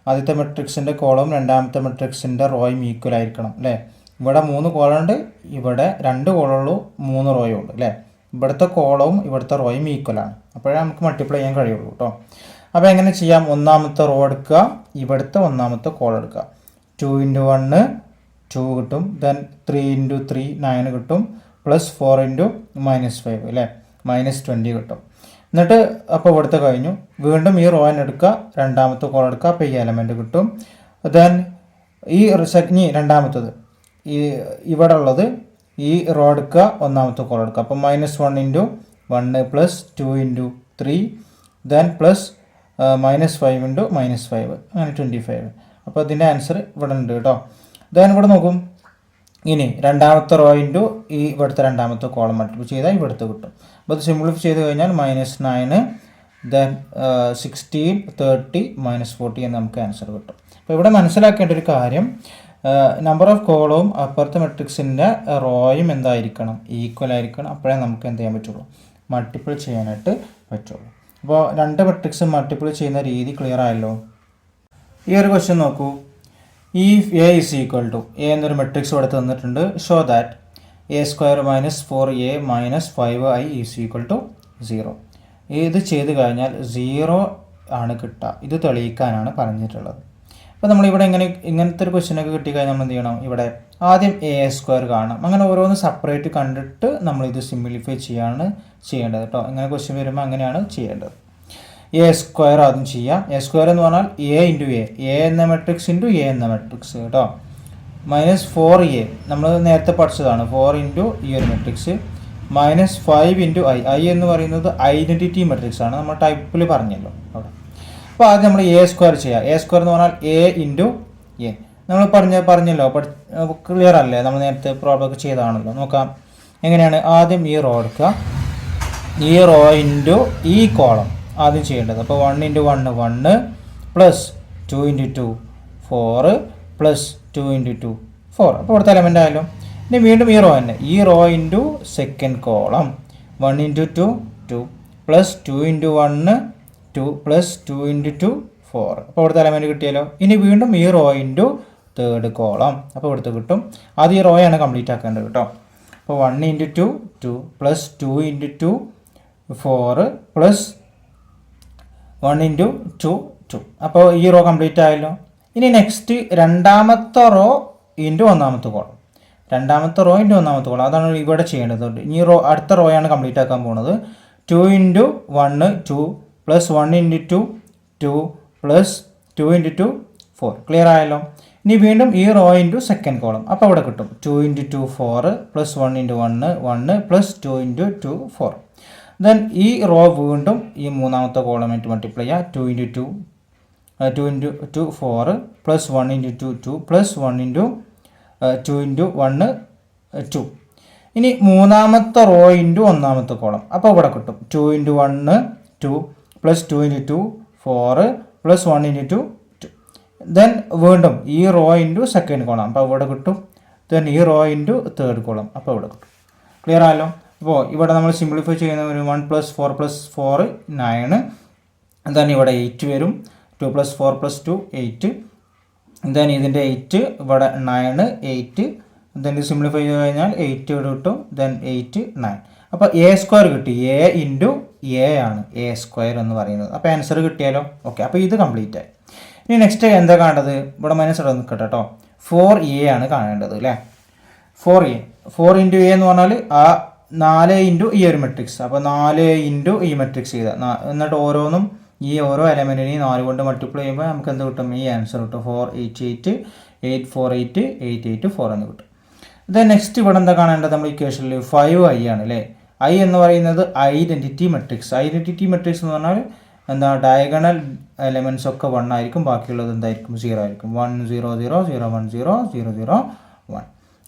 ആദ്യത്തെ മെട്രിക്സിൻ്റെ കോളവും രണ്ടാമത്തെ മെട്രിക്സിൻ്റെ റോയും ഈക്വൽ ആയിരിക്കണം അല്ലേ. ഇവിടെ 3 കോളമുണ്ട്, ഇവിടെ 2 കോളമുള്ളൂ, 3 റോയും ഉണ്ട് അല്ലേ. ഇവിടുത്തെ കോളവും ഇവിടുത്തെ റോയും ഈക്വലാണ്. അപ്പോഴേ നമുക്ക് മൾട്ടിപ്ലൈ ചെയ്യാൻ കഴിയുള്ളൂ കേട്ടോ. അപ്പോൾ എങ്ങനെ ചെയ്യാം? ഒന്നാമത്തെ റോ എടുക്കുക, ഇവിടുത്തെ ഒന്നാമത്തെ കോൾ എടുക്കുക. 2 × 1 2 കിട്ടും. ദെൻ 3 × 3 9 കിട്ടും. പ്ലസ് 4 × -5 അല്ലേ, -20 കിട്ടും. എന്നിട്ട് അപ്പോൾ ഇവിടുത്തെ കഴിഞ്ഞു. വീണ്ടും ഈ റോ തന്നെ എടുക്കുക, രണ്ടാമത്തെ കോൾ എടുക്കുക. അപ്പോൾ ഈ എലമെൻറ്റ് കിട്ടും. ദെൻ ഈ രണ്ടാമത്തത് ഇവിടെ ഉള്ളത് ഈ റോ എടുക്കുക, ഒന്നാമത്തെ കോൾ എടുക്കുക. അപ്പോൾ -1 × 1 പ്ലസ് 2 × 3 ദെൻ പ്ലസ് -5 × -5 അങ്ങനെ 25. അപ്പോൾ ഇതിൻ്റെ ആൻസർ ഇവിടെ ഉണ്ട് കേട്ടോ. ദെൻ ഇവിടെ നോക്കും. ഇനി രണ്ടാമത്തെ റോ ഇൻറ്റു ഈ ഇവിടുത്തെ രണ്ടാമത്തെ കോളം മൾട്ടിപ്ലൈ ചെയ്താൽ ഇവിടുത്തെ കിട്ടും. അപ്പോൾ ഇത് സിംപ്ലിഫൈ ചെയ്ത് കഴിഞ്ഞാൽ -9 ദെൻ 16 30 -40 എന്ന് നമുക്ക് ആൻസർ കിട്ടും. അപ്പോൾ ഇവിടെ മനസ്സിലാക്കേണ്ട ഒരു കാര്യം, നമ്പർ ഓഫ് കോളവും അപ്പുറത്തെ മെട്രിക്സിൻ്റെ റോയും എന്തായിരിക്കണം? ഈക്വൽ ആയിരിക്കണം. അപ്പോഴേ നമുക്ക് എന്ത് ചെയ്യാൻ പറ്റുള്ളൂ? മൾട്ടിപ്പിൾ ചെയ്യാനായിട്ട് പറ്റുള്ളൂ. അപ്പോൾ രണ്ട് മെട്രിക്സ് മൾട്ടിപ്പിൾ ചെയ്യുന്ന രീതി ക്ലിയർ ആയല്ലോ. ഈ ഒരു ക്വസ്റ്റ്യൻ നോക്കൂ. ഈ A is equal to A എന്നൊരു മെട്രിക്സ് ഇവിടെ തന്നിട്ടുണ്ട്. Show that a² - 4a - 5i is equal to 0. ഇത് ചെയ്ത് കഴിഞ്ഞാൽ 0 ആണ് കിട്ടുക. ഇത് തെളിയിക്കാനാണ് പറഞ്ഞിട്ടുള്ളത്. അപ്പോൾ നമ്മളിവിടെ ഇങ്ങനത്തെ ഒരു ക്വസ്റ്റ്യനൊക്കെ കിട്ടിക്കഴിഞ്ഞാൽ നമ്മൾ എന്ത് ചെയ്യണം? ഇവിടെ ആദ്യം a² കാണണം. അങ്ങനെ ഓരോന്ന് സെപ്പറേറ്റ് കണ്ടിട്ട് നമ്മളിത് സിംപ്ലിഫൈ ചെയ്യേണ്ടത് കേട്ടോ. ഇങ്ങനെ ക്വസ്റ്റ്യൻ വരുമ്പോൾ അങ്ങനെയാണ് ചെയ്യേണ്ടത്. a² ആദ്യം ചെയ്യാം. a² എന്ന് പറഞ്ഞാൽ a × a എന്ന മെട്രിക്സ് ഇൻറ്റു a എന്ന മെട്രിക്സ് കേട്ടോ. -4a നമ്മൾ നേരത്തെ പഠിച്ചതാണ്. 4 ഇൻറ്റു ഈ ഒരു മെട്രിക്സ് -5 ഇൻറ്റു i എന്ന് പറയുന്നത് ഐഡൻറ്റിറ്റി മെട്രിക്സ് ആണ്. നമ്മൾ ടൈപ്പിൽ പറഞ്ഞല്ലോ അവിടെ. അപ്പോൾ ആദ്യം നമ്മൾ a² ചെയ്യാം. a² എന്ന് പറഞ്ഞാൽ a ഇൻറ്റു a നമ്മൾ പറഞ്ഞല്ലോ. ക്ലിയർ അല്ലേ? നമ്മൾ നേരത്തെ പ്രോബ്ലം ഒക്കെ ചെയ്തതാണല്ലോ. നോക്കാം എങ്ങനെയാണ്. ആദ്യം ഈ റോ എടുക്കുക, ഈ റോ ഇൻറ്റു ഈ കോളം ആദ്യം ചെയ്യേണ്ടത്. അപ്പോൾ 1 × 1 1 പ്ലസ് 2 × 2 4 പ്ലസ് 2 × 2 4. അപ്പോൾ ഇവിടുത്തെ എലമെൻ്റ് ആയാലും. ഇനി വീണ്ടും ഈ റോ തന്നെ, ഈ rho into second column 1 × 2 2 plus 2 × 1 2 plus 2 × 2 4. അപ്പോൾ ഇവിടുത്തെ എലമെൻറ്റ് കിട്ടിയല്ലോ. ഇനി വീണ്ടും ഈ റോ ഇൻറ്റു തേർഡ് കോളം. അപ്പോൾ ഇവിടുത്തെ കിട്ടും. ആദ്യം ഈ റോയാണ് കംപ്ലീറ്റ് ആക്കേണ്ടത് കേട്ടോ. അപ്പോൾ 1 × 2 2 പ്ലസ് 2 × 2 4 പ്ലസ് 1 × 2 2. അപ്പോൾ ഈ റോ കംപ്ലീറ്റ് ആയല്ലോ. ഇനി നെക്സ്റ്റ് രണ്ടാമത്തെ റോ ഇൻറ്റു ഒന്നാമത്തെ കോളം. രണ്ടാമത്തെ റോ ഇൻറ്റു ഒന്നാമത്തെ കോളം, അതാണ് ഇവിടെ ചെയ്യേണ്ടത്. ഈ റോ അടുത്ത റോയാണ് കംപ്ലീറ്റ് ആക്കാൻ പോകുന്നത്. 2 × 1 2 പ്ലസ് 1 × 2 2 പ്ലസ് 2 × 2 4. ക്ലിയർ ആയല്ലോ. ഇനി വീണ്ടും ഈ റോ ഇൻറ്റു സെക്കൻഡ് കോളം. അപ്പോൾ ഇവിടെ കിട്ടും 2 × 2 4 പ്ലസ് 1 × 1 1 പ്ലസ് 2 × 2 4. ദെൻ ഈ റോ വീണ്ടും ഈ മൂന്നാമത്തെ കോളമായിട്ട് മൾട്ടിപ്ലൈ ചെയ്യുക. 2 × 2 2 × 4 പ്ലസ് 1 × 2 2 പ്ലസ് 1 × 2 × 1 2. ഇനി മൂന്നാമത്തെ റോ ഇൻറ്റു ഒന്നാമത്തെ കോളം. അപ്പോൾ ഇവിടെ കിട്ടും 2 × 1 2 പ്ലസ് 2 × 2 4 പ്ലസ് 1 × 2 2. ദെൻ വീണ്ടും ഈ റോ ഇൻറ്റു സെക്കൻഡ് കോളം. അപ്പോൾ ഇവിടെ കിട്ടും. ദെൻ ഈ റോ ഇൻറ്റു തേർഡ് കോളം. അപ്പോൾ ഇവിടെ കിട്ടും. ക്ലിയർ ആയല്ലോ. അപ്പോൾ ഇവിടെ നമ്മൾ സിംപ്ലിഫൈ ചെയ്യുന്ന ഒരു 1 + 4 + 4 9. ദെൻ ഇവിടെ 8 വരും. 2 + 4 + 2 8. ദെൻ ഇതിൻ്റെ 8 ഇവിടെ 9 8. ദെൻ ഇത് സിംപ്ലിഫൈ ചെയ്ത് കഴിഞ്ഞാൽ 8 ഇവിടെ കിട്ടും. ദെൻ 8 9. അപ്പോൾ A² കിട്ടി. A × A ആണ് A² എന്ന് പറയുന്നത്. അപ്പോൾ ആൻസർ കിട്ടിയാലോ. ഓക്കെ, അപ്പോൾ ഇത് കംപ്ലീറ്റ് ആയി. ഇനി നെക്സ്റ്റ് എന്താ കാണേണ്ടത്? ഇവിടെ മൈനസ് ഇട നിൽക്കട്ടെ കേട്ടോ. 4A ആണ് കാണേണ്ടത് അല്ലേ. 4A 4 × A എന്ന് പറഞ്ഞാൽ ആ 4 × ഈ ഒരു മെട്രിക്സ്. അപ്പോൾ 4 × ഈ മെട്രിക്സ് ചെയ്താൽ എന്നിട്ട് ഓരോന്നും ഈ ഓരോ എലമെൻറ്റിനെയും 4 കൊണ്ട് മൾട്ടിപ്ലൈ ചെയ്യുമ്പോൾ നമുക്ക് എന്ത് കിട്ടും? ഈ ആൻസർ കിട്ടും. 4 8 8 8 4 8 8 8 4 എന്ന് കിട്ടും. ദെൻ നെക്സ്റ്റ് ഇവിടെ എന്താ കാണേണ്ടത്? നമ്മൾ ഇക്വേഷനിൽ 5i ആണ് അല്ലേ. ഐ എന്ന് പറയുന്നത് ഐഡൻറ്റിറ്റി മെട്രിക്സ്. ഐഡൻറ്റിറ്റി മെട്രിക്സ് എന്ന് പറഞ്ഞാൽ എന്താ, ഡയഗണൽ എലമെൻറ്റ്സ് ഒക്കെ 1 ആയിരിക്കും, ബാക്കിയുള്ളത് എന്തായിരിക്കും? 0 ആയിരിക്കും. 1 0 0 0 1 0 0 0 1.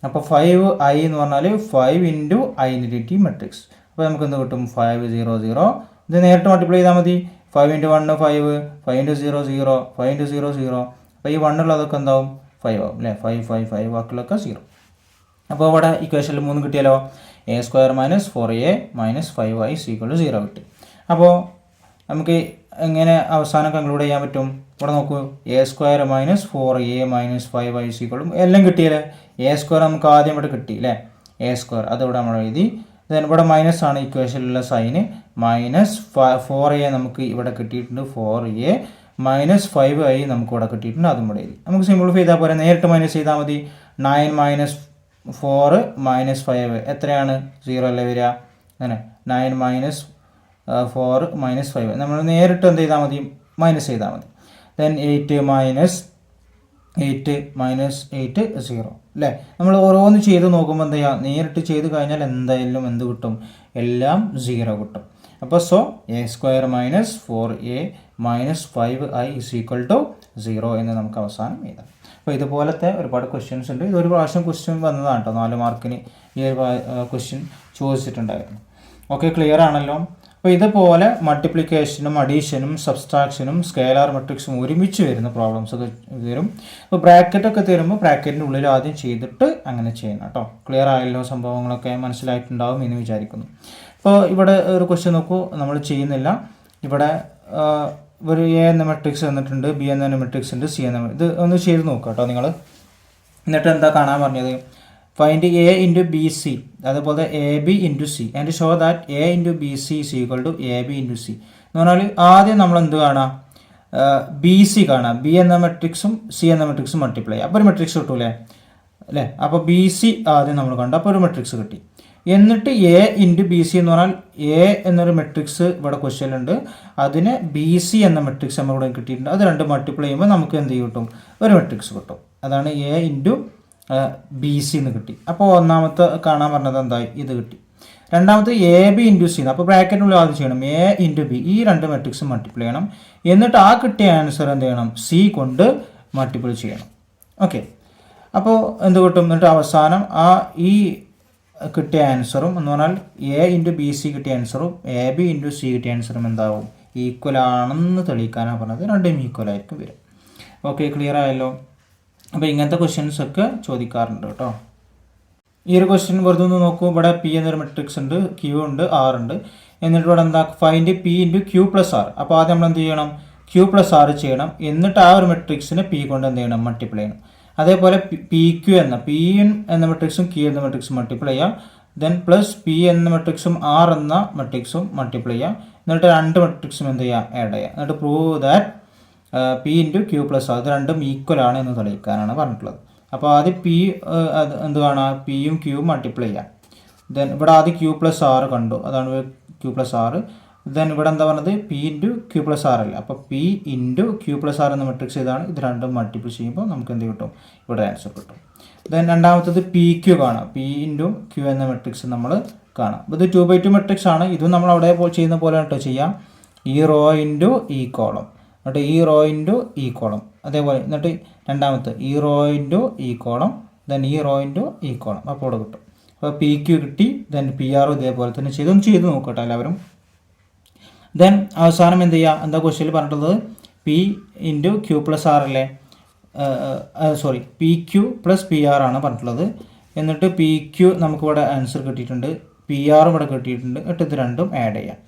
അപ്പോൾ 5i എന്ന് പറഞ്ഞാൽ 5 × ഐഡൻറ്റിറ്റി മെട്രിക്സ്. അപ്പോൾ നമുക്ക് എന്ത് കിട്ടും? 5 0 0. ഇത് നേരിട്ട് മൾട്ടിപ്ലൈ ചെയ്താൽ മതി. 5 × 1 5 5 × 0 0 5 × 0 0. അപ്പോൾ ഈ 1 ഉള്ളതൊക്കെ എന്താവും? 5 ആവും അല്ലേ. 5 5 5 ബാക്കിയുള്ളതൊക്കെ 0. അപ്പോൾ ഇവിടെ ഇക്വേഷനിൽ 3 കിട്ടിയാലോ. A² - 4A - 5i = 0 കിട്ടി. അപ്പോൾ നമുക്ക് എങ്ങനെ അവസാനം കൺക്ലൂഡ് ചെയ്യാൻ പറ്റും? ഇവിടെ നോക്കൂ. A² - 4A - 5i = എല്ലാം കിട്ടിയല്ലേ. A² നമുക്ക് ആദ്യം ഇവിടെ കിട്ടി അല്ലേ. A², അതിവിടെ നമ്മൾ എഴുതി. ദെൻ ഇവിടെ മൈനസ് ആണ് ഇക്വേഷനിലുള്ള സൈന്. -4A നമുക്ക് ഇവിടെ കിട്ടിയിട്ടുണ്ട്. 4A - 5i നമുക്ക് ഇവിടെ കിട്ടിയിട്ടുണ്ട്. അതും ഇവിടെ എഴുതി. നമുക്ക് സിംപ്ലിഫൈ ചെയ്താൽ പോരെ. നേരിട്ട് മൈനസ് ചെയ്താൽ മതി. 9 - 4 - 5 എത്രയാണ്? 0 അല്ലേ വരിക. അങ്ങനെ 9 - 4 - 5 നമ്മൾ നേരിട്ട് എന്ത് ചെയ്താൽ മതി? മൈനസ് ചെയ്താൽ മതി. ദെൻ 8 - 8 -8 0 അല്ലേ. നമ്മൾ ഓരോന്ന് ചെയ്ത് നോക്കുമ്പോൾ എന്താ ചെയ്യുക? നേരിട്ട് ചെയ്ത് കഴിഞ്ഞാൽ എന്തായാലും എന്ത് കിട്ടും? എല്ലാം 0 കിട്ടും. അപ്പോൾ സോ A² - 4A - 5i = 0 എന്ന് നമുക്ക് അവസാനം എഴുതാം. അപ്പോൾ ഇതുപോലത്തെ ഒരുപാട് ക്വസ്റ്റ്യൻസ് ഉണ്ട്. ഇതൊരു പ്രാവശ്യം ക്വസ്റ്റ്യൻ വന്നതാണ് കേട്ടോ. 4 മാർക്കിന് ഈ ഒരു ക്വസ്റ്റ്യൻ ചോദിച്ചിട്ടുണ്ടായിരുന്നു. ഓക്കെ, ക്ലിയർ ആണല്ലോ. അപ്പോൾ ഇതുപോലെ മൾട്ടിപ്ലിക്കേഷനും അഡീഷനും സബ്സ്ട്രാക്ഷനും സ്കേലാർ മെട്രിക്സും ഒരുമിച്ച് വരുന്ന പ്രോബ്ലംസ് ഒക്കെ തരും. അപ്പോൾ ബ്രാക്കറ്റൊക്കെ തരുമ്പോൾ ബ്രാക്കറ്റിൻ്റെ ഉള്ളിൽ ആദ്യം ചെയ്തിട്ട് അങ്ങനെ ചെയ്യണം കേട്ടോ. ക്ലിയർ ആയല്ലോ. സംഭവങ്ങളൊക്കെ മനസ്സിലായിട്ടുണ്ടാവും എന്ന് വിചാരിക്കുന്നു. അപ്പോൾ ഇവിടെ ഒരു ക്വസ്റ്റ്യൻ നോക്കൂ. നമ്മൾ ചെയ്യുന്നില്ല. ഇവിടെ ഒരു A എന്ന മെട്രിക്സ് തന്നിട്ടുണ്ട്, B എന്ന മെട്രിക്സ് ഉണ്ട്, C എന്ന ഇത് ഒന്ന് ചെയ്ത് നോക്കുക കേട്ടോ നിങ്ങൾ. എന്നിട്ട് എന്താ കാണാൻ പറഞ്ഞത്? ഫൈൻഡ് A × BC അതുപോലെ AB × C and show that A × BC = AB × C എന്ന് പറഞ്ഞാൽ ആദ്യം നമ്മൾ എന്ത് കാണാം? BC കാണാം. B എന്ന മെട്രിക്സും C എന്ന മെട്രിക്സും മൾട്ടിപ്ലൈ ചെയ്യാം. അപ്പോൾ ഒരു മെട്രിക്സ് കിട്ടൂലേ അല്ലേ. അപ്പോൾ BC ആദ്യം നമ്മൾ കണ്ടു. അപ്പോൾ ഒരു മെട്രിക്സ് കിട്ടി. എന്നിട്ട് A × BC എന്ന് പറഞ്ഞാൽ A എന്നൊരു മെട്രിക്സ് ഇവിടെ ക്വസ്റ്റ്യനിലുണ്ട്. അതിന് BC എന്ന മെട്രിക്സ് നമ്മൾ ഇവിടെ കിട്ടിയിട്ടുണ്ട്. അത് രണ്ട് മൾട്ടിപ്ലൈ ചെയ്യുമ്പോൾ നമുക്ക് എന്ത് കിട്ടും? ഒരു മെട്രിക്സ് കിട്ടും. അതാണ് A × BC എന്ന് കിട്ടി. അപ്പോൾ ഒന്നാമത്തെ കാണാൻ പറഞ്ഞത് എന്തായി? ഇത് കിട്ടി. രണ്ടാമത്തെ AB × C. അപ്പോൾ ബ്രാക്കറ്റിനുള്ളിൽ ആദ്യം ചെയ്യണം A × B. ഈ രണ്ട് മെട്രിക്സും മൾട്ടിപ്ലൈ ചെയ്യണം. എന്നിട്ട് ആ കിട്ടിയ ആൻസർ എന്ത് ചെയ്യണം? C കൊണ്ട് മൾട്ടിപ്ലൈ ചെയ്യണം. ഓക്കെ, അപ്പോൾ എന്ത് കിട്ടും? എന്നിട്ട് അവസാനം ഈ കിട്ടിയ ആൻസറും എന്ന് പറഞ്ഞാൽ A × BC കിട്ടിയ ആൻസറും AB × C കിട്ടിയ ആൻസറും എന്താവും? ഈക്വൽ ആണെന്ന് തെളിയിക്കാനാണ് പറഞ്ഞത്. രണ്ടും ഈക്വൽ ആയിരിക്കും വരും. ഓക്കെ, ക്ലിയർ ആയല്ലോ. അപ്പോൾ ഇങ്ങനത്തെ ക്വസ്റ്റ്യൻസ് ഒക്കെ ചോദിക്കാറുണ്ട് കേട്ടോ. ഈ ഒരു ക്വസ്റ്റ്യൻ വെറുതെ ഒന്ന് നോക്കൂ. ഇവിടെ P എന്നൊരു മെട്രിക്സ് ഉണ്ട്, Q ഉണ്ട്, R ഉണ്ട്. എന്നിട്ട് ഇവിടെ എന്താ? Find P × Q + R. അപ്പോൾ ആദ്യം നമ്മൾ എന്ത് ചെയ്യണം? Q + R ചെയ്യണം. എന്നിട്ട് ആ ഒരു മെട്രിക്സിനെ P കൊണ്ട് എന്ത് ചെയ്യണം? മൾട്ടിപ്ലൈ ചെയ്യണം. അതേപോലെ പി ക്യു എന്ന പി എന്ന മെട്രിക്സും ക്യൂ എന്ന മെട്രിക്സും മൾട്ടിപ്ലൈ ചെയ്യാം. ദെൻ പ്ലസ് പി എന്ന മെട്രിക്സും ആർ എന്ന മെട്രിക്സും മൾട്ടിപ്ലൈ ചെയ്യാം. എന്നിട്ട് രണ്ട് മെട്രിക്സും എന്ത് ചെയ്യാം, ആഡ് ചെയ്യാം. എന്നിട്ട് prove that P into Q plus R ഇത് രണ്ടും ഈക്വൽ ആണ് എന്ന് തെളിയിക്കാനാണ് പറഞ്ഞിട്ടുള്ളത്. അപ്പോൾ ആദ്യം പി എന്തുവാണ്, പിയും ക്യൂവും മൾട്ടിപ്ലൈ ചെയ്യാം. ദെൻ ഇവിടെ ആദ്യം ക്യൂ പ്ലസ് ആറ് കണ്ടു, അതാണ് ക്യൂ പ്ലസ് ആറ്. ദെൻ ഇവിടെ എന്താ പറഞ്ഞത്, P into Q plus R അല്ല. അപ്പോൾ P into Q plus R എന്ന മെട്രിക്സ് ഇതാണ്. ഇത് രണ്ടും മൾട്ടിപ്ലൈ ചെയ്യുമ്പോൾ നമുക്ക് എന്ത് കിട്ടും, ഇവിടെ ആൻസർ കിട്ടും. ദെൻ രണ്ടാമത്തത് പി ക്യൂ കാണാം. പി ഇൻറ്റു ക്യൂ എന്ന മെട്രിക്സ് നമ്മൾ കാണാം. ഇത് 2x2 മെട്രിക്സ് ആണ്. ഇതും നമ്മൾ അവിടെ ചെയ്യുന്ന പോലെ കേട്ടോ ചെയ്യാം. ഈ റോ ഇൻറ്റു ഈ കോളം, എന്നിട്ട് ഈ റോ ഇൻറ്റു ഈ കോളം, അതേപോലെ എന്നിട്ട് രണ്ടാമത്തെ ഈ റോ ഇൻറ്റു ഈ കോളം, ദെൻ ഈ റോ ഇൻറ്റു ഈ കോളം. അപ്പോൾ ഇവിടെ കിട്ടും. അപ്പോൾ പി ക്യൂ കിട്ടി. ദെൻ പി ആറും ഇതേപോലെ തന്നെ ചെയ്ത് നോക്കട്ടെ എല്ലാവരും. ദെൻ അവസാനം എന്ത് ചെയ്യുക, എന്താ ക്വസ്റ്റ്യനിൽ പറഞ്ഞിട്ടുള്ളത്, P into Q plus R അല്ലേ, sorry P Q plus P R ആണ് പറഞ്ഞിട്ടുള്ളത്. എന്നിട്ട് പി ക്യൂ നമുക്കിവിടെ ആൻസർ കിട്ടിയിട്ടുണ്ട്, പി ആറും ഇവിടെ കിട്ടിയിട്ടുണ്ട്. എന്നിട്ട് ഇത് രണ്ടും ആഡ് ചെയ്യാം.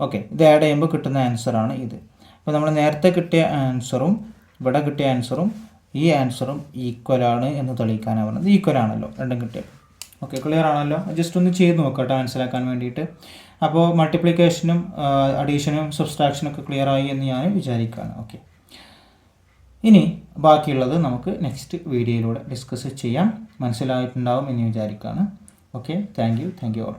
ഓക്കെ, ഇത് ആഡ് ചെയ്യുമ്പോൾ കിട്ടുന്ന ആൻസറാണ് ഇത്. അപ്പോൾ നമ്മൾ നേരത്തെ കിട്ടിയ ആൻസറും ഇവിടെ കിട്ടിയ ആൻസറും ഈ ആൻസറും ഈക്വലാണ് എന്ന് തെളിയിക്കാനാണ് പറഞ്ഞത്. ഈക്വൽ ആണല്ലോ രണ്ടും കിട്ടിയത്. ഓക്കെ, ക്ലിയർ ആണല്ലോ. ജസ്റ്റ് ഒന്ന് ചെയ്ത് നോക്കട്ടെ മനസ്സിലാക്കാൻ വേണ്ടിയിട്ട്. അപ്പോൾ മൾട്ടിപ്ലിക്കേഷനും അഡീഷനും സബ്സ്ട്രാക്ഷനും ഒക്കെ ക്ലിയർ ആയി എന്ന് ഞാൻ വിചാരിക്കുകയാണ്. ഓക്കെ, ഇനി ബാക്കിയുള്ളത് നമുക്ക് നെക്സ്റ്റ് വീഡിയോയിലൂടെ ഡിസ്കസ് ചെയ്യാം. മനസ്സിലായിട്ടുണ്ടാവും എന്ന് വിചാരിക്കുകയാണ്. Okay, thank you all.